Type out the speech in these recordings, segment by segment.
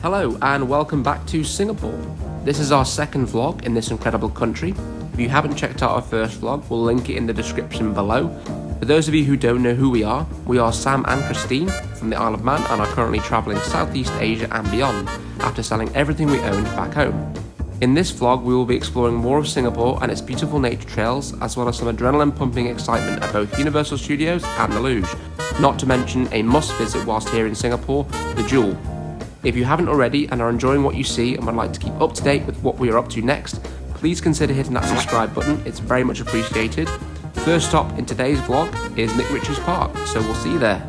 Hello and welcome back to Singapore. This is our second vlog in this incredible country. If you haven't checked out our first vlog, we'll link it in the description below. For those of you who don't know who we are Sam and Christine from the Isle of Man and are currently travelling Southeast Asia and beyond after selling everything we owned back home. In this vlog, we will be exploring more of Singapore and its beautiful nature trails, as well as some adrenaline-pumping excitement at both Universal Studios and the Luge. Not to mention a must-visit whilst here in Singapore, the Jewel. If you haven't already and are enjoying what you see and would like to keep up to date with what we are up to next, please consider hitting that subscribe button, it's very much appreciated. First stop in today's vlog is MacRitchie's Park, so we'll see you there.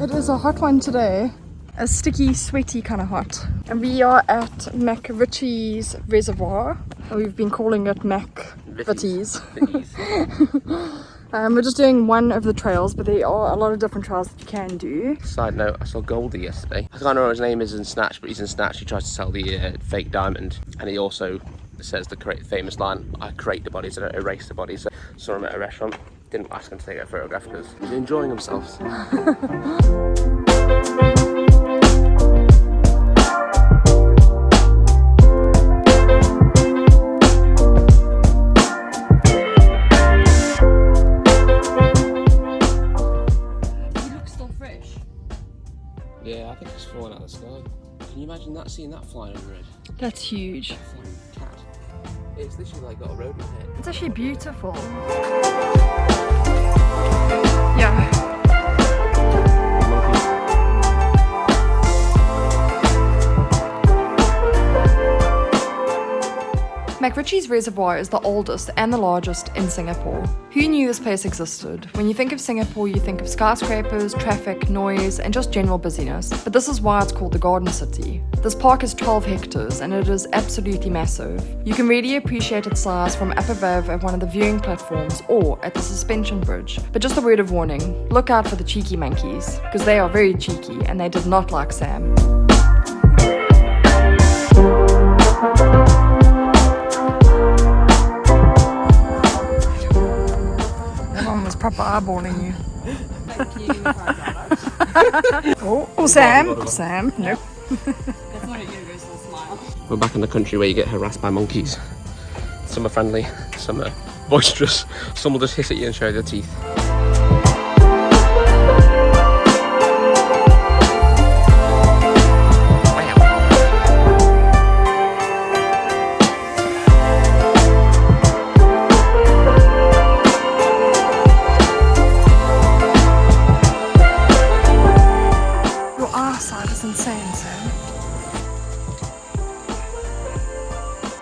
It is a hot one today, a sticky, sweaty kind of hot. And we are at MacRitchie Reservior. We've been calling it MacVitties. We're just doing one of the trails, but there are a lot of different trails that you can do. Side note, I saw Goldie yesterday. I can't know what his name is in Snatch, but he's in Snatch. He tries to sell the fake diamond, and he also says the famous line, I create the bodies, I don't erase the bodies. So saw him at a restaurant. Didn't ask him to take a photograph because he's enjoying himself. Yeah, I think it's falling out of the sky. Can you imagine that, seeing that flying over it? That's huge. That flying cat. It's literally like got a road in it. It's actually beautiful. Yeah. MacRitchie Reservoir is the oldest and the largest in Singapore. Who knew this place existed? When you think of Singapore, you think of skyscrapers, traffic, noise, and just general busyness. But this is why it's called the Garden City. This park is 12 hectares and it is absolutely massive. You can really appreciate its size from up above at one of the viewing platforms or at the suspension bridge. But just a word of warning, look out for the cheeky monkeys, because they are very cheeky and they did not like Sam. Proper eyeballing you. Thank you. Oh, Sam, nope. That's not a universal smile. We're back in the country where you get harassed by monkeys. Some are friendly, some are boisterous, some will just hiss at you and show their teeth.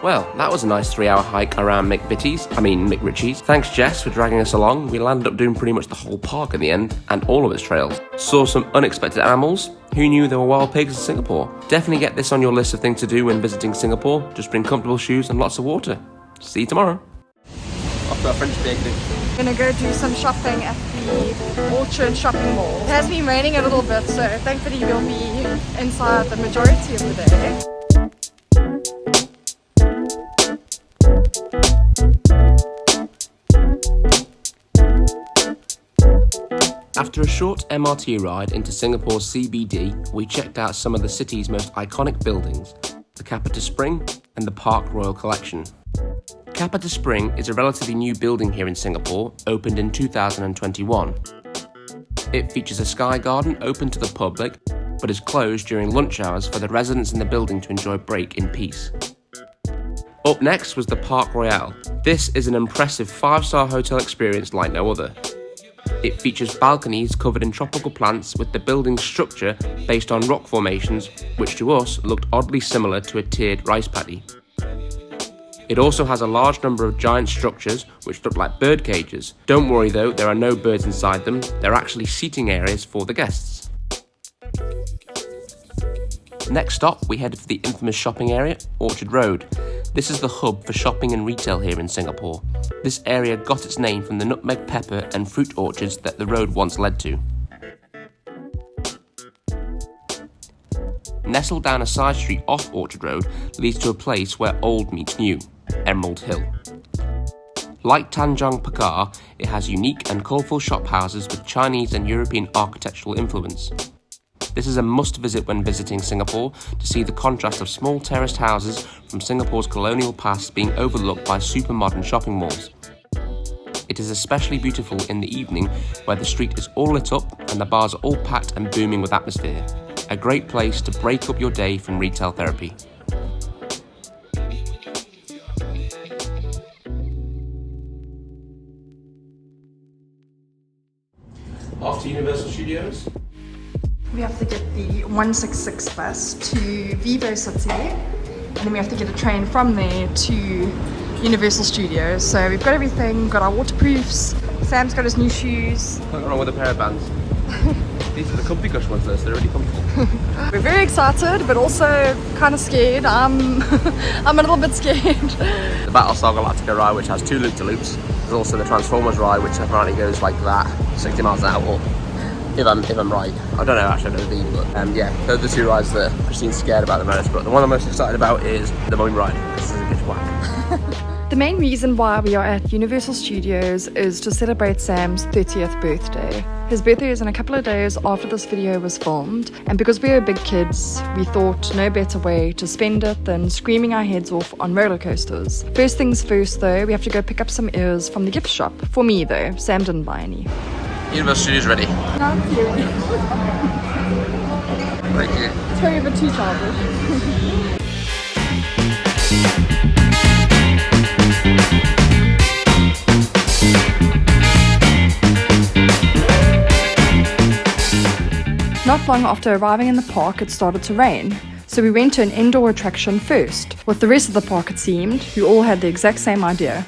Well, that was a nice 3-hour hike around MacRitchie's. Thanks Jess for dragging us along. We landed up doing pretty much the whole park in the end, and all of its trails. Saw some unexpected animals. Who knew there were wild pigs in Singapore? Definitely get this on your list of things to do when visiting Singapore. Just bring comfortable shoes and lots of water. See you tomorrow. Off to our French bakery. We're gonna go do some shopping at the Orchard shopping mall. It has been raining a little bit, so thankfully we'll be inside the majority of the day. After a short MRT ride into Singapore's CBD, we checked out some of the city's most iconic buildings, the Capita Spring and the PARKROYAL collection. Capita Spring is a relatively new building here in Singapore, opened in 2021. It features a sky garden open to the public, but is closed during lunch hours for the residents in the building to enjoy a break in peace. Up next was the PARKROYAL. This is an impressive 5-star hotel experience like no other. It features balconies covered in tropical plants with the building's structure based on rock formations, which to us looked oddly similar to a tiered rice paddy. It also has a large number of giant structures which look like bird cages. Don't worry though, there are no birds inside them, they're actually seating areas for the guests. Next stop, we headed for the infamous shopping area, Orchard Road. This is the hub for shopping and retail here in Singapore. This area got its name from the nutmeg, pepper and fruit orchards that the road once led to. nestled down a side street off Orchard Road, leads to a place where old meets new, Emerald Hill. Like Tanjong Pagar, it has unique and colourful shop houses with Chinese and European architectural influence. This is a must-visit when visiting Singapore to see the contrast of small terraced houses from Singapore's colonial past being overlooked by super modern shopping malls. It is especially beautiful in the evening where the street is all lit up and the bars are all packed and booming with atmosphere. A great place to break up your day from retail therapy. Off to Universal Studios. We have to get the 166 bus to Vivo City, and then we have to get a train from there to Universal Studios. So we've got everything, got our waterproofs, Sam's got his new shoes. Nothing wrong with a pair of bands. These are the comfy cush ones though, so they're really comfortable. We're very excited, but also kind of scared. I'm a little bit scared. The Battlestar Galactica ride, which has 2 loop-to-loops. There's also the Transformers ride, which apparently goes like that, 60 miles an hour. If I'm right. I don't know, actually I don't know the but yeah, those are the 2 rides that Christine's scared about the most, but the one I'm most excited about is the Mummy ride. This is a bit whack. The main reason why we are at Universal Studios is to celebrate Sam's 30th birthday. His birthday is in a couple of days after this video was filmed, and because we are big kids, we thought no better way to spend it than screaming our heads off on roller coasters. First things first though, we have to go pick up some ears from the gift shop. For me though, Sam didn't buy any. Universal Studios ready. Thank you. Thank you. It's very a bit too childish. Not long after arriving in the park, it started to rain. So we went to an indoor attraction first. With the rest of the park, it seemed, who all had the exact same idea.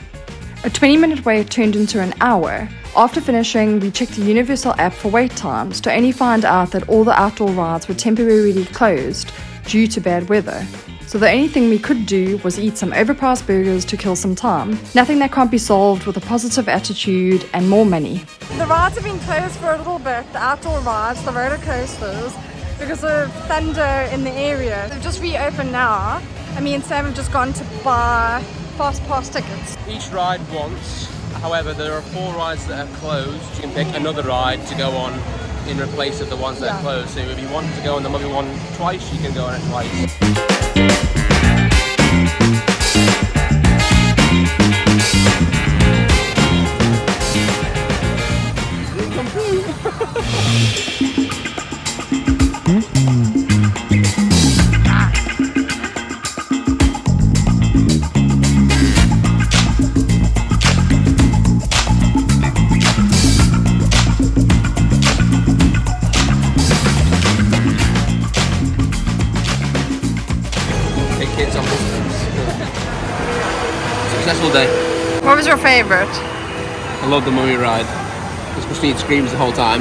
A 20-minute wait turned into an hour. After finishing, we checked the Universal app for wait times to only find out that all the outdoor rides were temporarily closed due to bad weather. So the only thing we could do was eat some overpriced burgers to kill some time. Nothing that can't be solved with a positive attitude and more money. The rides have been closed for a little bit, the outdoor rides, the roller coasters, because of thunder in the area. They've just reopened now, and me and Sam have just gone to buy fast pass tickets. Each ride once, however there are 4 rides that are closed. You can pick another ride to go on in replace of the ones that are closed. So if you wanted to go on the Mummy one twice, you can go on it twice. Kids on this successful day. What was your favourite? I love the Mummy ride because Christine screams the whole time,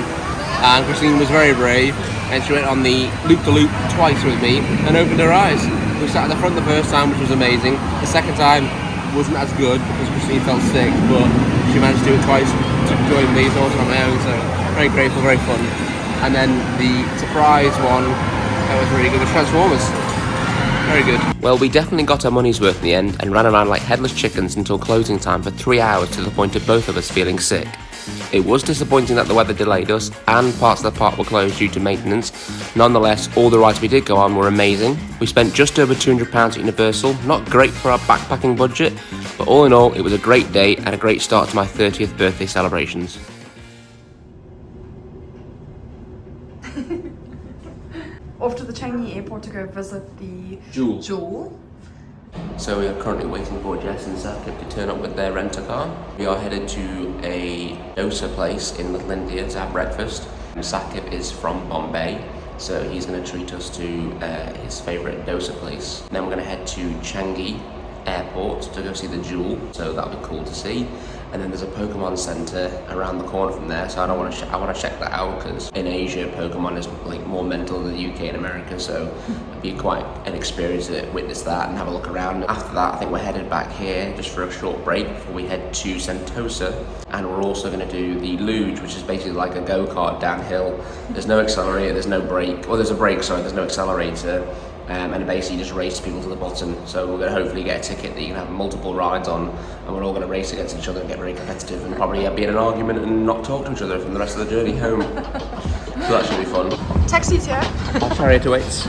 and Christine was very brave and she went on the loop-to-loop twice with me and opened her eyes. We sat at the front the first time, which was amazing. The second time wasn't as good because Christine felt sick, but she managed to do it twice to join me, so I was on my own, so very grateful, very fun. And then the surprise one, that was really good, the Transformers. Very good. Well, we definitely got our money's worth in the end and ran around like headless chickens until closing time for 3 hours, to the point of both of us feeling sick. It was disappointing that the weather delayed us and parts of the park were closed due to maintenance. Nonetheless, all the rides we did go on were amazing. We spent just over £200 at Universal, not great for our backpacking budget, but all in all, it was a great day and a great start to my 30th birthday celebrations. Off to the Changi Airport to go visit the Jewel. So we are currently waiting for Jess and Sakib to turn up with their rent-a-car. We are headed to a Dosa place in Little India to have breakfast. Sakib is from Bombay, so he's going to treat us to his favourite Dosa place. Then we're going to head to Changi Airport to go see the Jewel, so that'll be cool to see. and then there's a Pokemon Center around the corner from there. So I want to check that out, because in Asia, Pokemon is like more mental than the UK and America. So it'd be quite an experience to witness that and have a look around. After that, I think we're headed back here just for a short break before we head to Sentosa, and we're also going to do the Luge, which is basically like a go-kart downhill. There's no accelerator, there's no brake, or there's a brake, sorry, there's no accelerator. And it basically just race people to the bottom. So we're going to hopefully get a ticket that you can have multiple rides on, and we're all going to race against each other and get very competitive, and probably be in an argument and not talk to each other from the rest of the journey home. So that should be fun. Taxi's here. Our chariot awaits.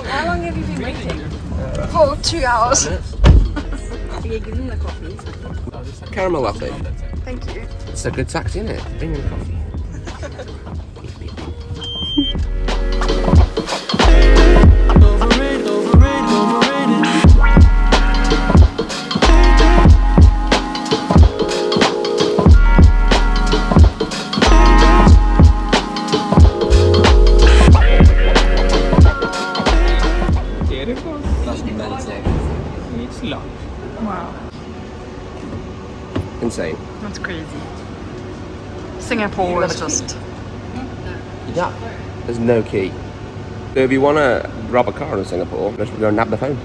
How long have you been waiting? For 2 hours. Yeah, give them the coffee. Caramel latte. Thank you. It's a good taxi, isn't it? Bring in coffee. That's mental. Wow. Insane. That's crazy. Singapore is just... Yeah. There's no key. So if you want to rob a car in Singapore, just go and nab the phone.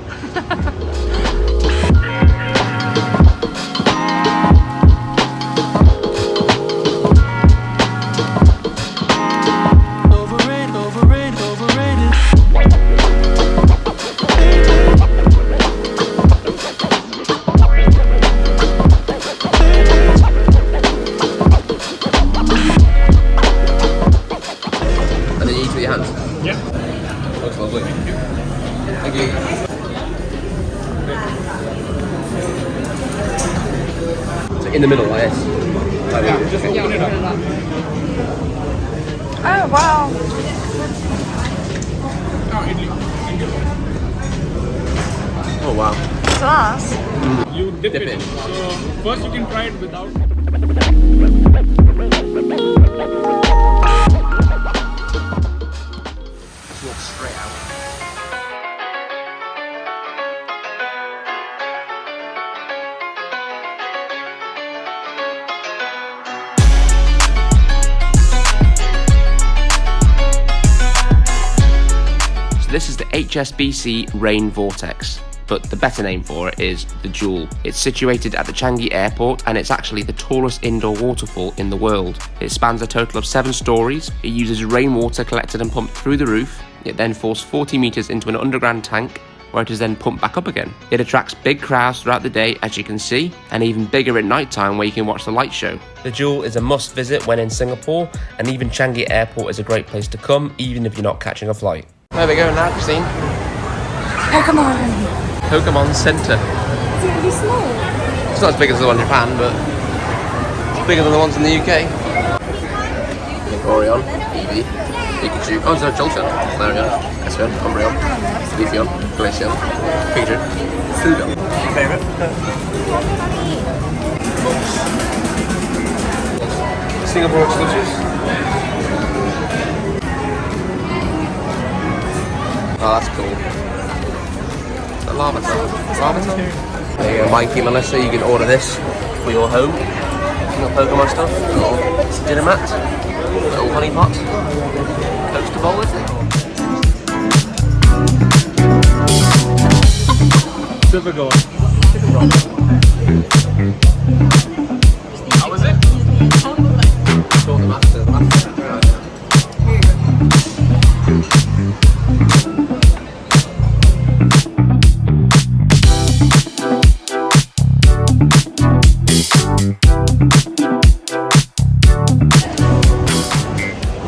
In the middle, like this. Just open it up. Oh, wow. Oh wow. It's nice. You dip Dip it. it. So first you can try it without. Walk straight out. This is the HSBC Rain Vortex, but the better name for it is the Jewel. It's situated at the Changi Airport, and it's actually the tallest indoor waterfall in the world. It spans a total of 7 stories. It uses rainwater collected and pumped through the roof. It then falls 40 meters into an underground tank, where it is then pumped back up again. It attracts big crowds throughout the day, as you can see, and even bigger at night time, where you can watch the light show. The Jewel is a must visit when in Singapore, and even Changi Airport is a great place to come, even if you're not catching a flight. Where are we going now, Christine? Pokemon Center. It's going to be small. It's not as big as the one in Japan, but it's bigger than the ones in the UK. MacRitchie, Eevee, Pikachu, oh, there's a Jolteon, Larian, Espeon, Umbreon, Leafeon, Glaceon, Pikachu, Sudon. Favourite? Singapore exclusives. Oh, that's cool. It's a Larvitar. There you go, Mikey, Melissa, you can order this for your home. Little Pokemon stuff, little dinner mat, little honey pot, coaster bowl with it. Super goal. How was it? Saw the master.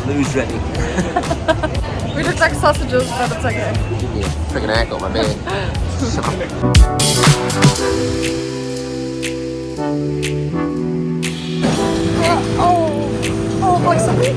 Luge ready. We look like sausages, but it's okay. Yeah, freaking egg on my beard. Oh, like something.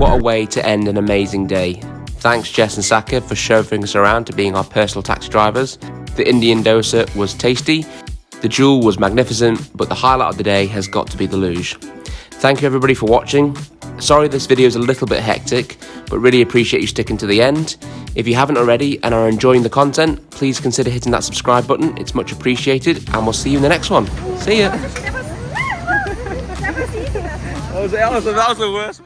What a way to end an amazing day. Thanks Jess and Saka for chauffeuring us around to being our personal taxi drivers. The Indian dosa was tasty, the jewel was magnificent, but the highlight of the day has got to be the luge. Thank you everybody for watching. Sorry this video is a little bit hectic, but really appreciate you sticking to the end. If you haven't already and are enjoying the content, please consider hitting that subscribe button. It's much appreciated, and we'll see you in the next one. See ya! That was the worst.